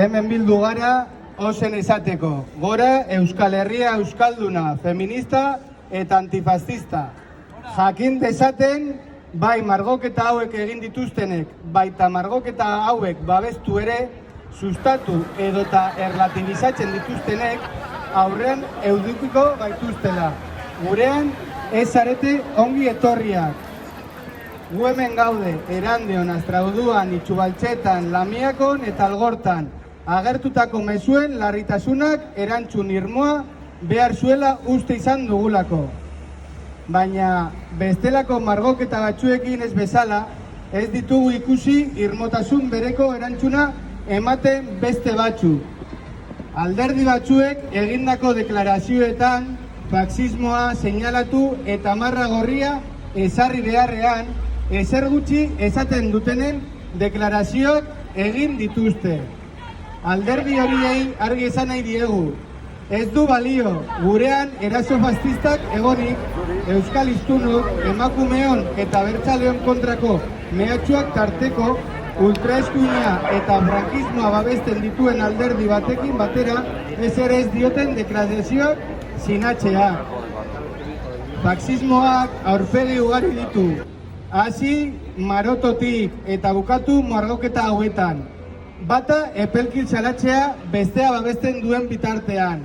Hemen bildu gara ozen esateko. Gora Euskal Herria euskalduna, feminista eta antifascista. Jakin dezaten, bai margoketa hauek egin dituztenek, baita margoketa hauek babestu ere, sustatu edota erlatibizatzen dituztenek, aurrean eudukiko gaituztela. Gurean ez zarete ongi etorriak. Gu hemen gaude, Erandion, Astrauduan, Itxubaltzetan, Lamiakon eta Algortan, agertutako mezuen larritasunak erantzun irmoa behar zuela uste izan dugulako. Baina bestelako margoketa batzuekin ez bezala, ez ditugu ikusi irmotasun bereko erantzuna ematen beste batzu. Alderdi batzuek egindako deklarazioetan faxismoa seinalatu eta marra gorria ezarri beharrean, ezer gutxi esaten dutenen deklarazioak egin dituzte. Alderdi horiei argi esan nahi diegu. Ez du balio gurean eraso fascistak egonik, euskal hiztunok, emakumeon eta abertzaleon kontrako mehatxuak tarteko, ultraeskuina eta frankismoa babesten dituen alderdi batekin batera ez ere ez dioten deklarazioak sinatzea. Faxismoak aurpegi ugari ditu. Hasi marototik eta bukatu margoketa hauetan. Bata epelkil salatzea bestea babesten duen bitartean.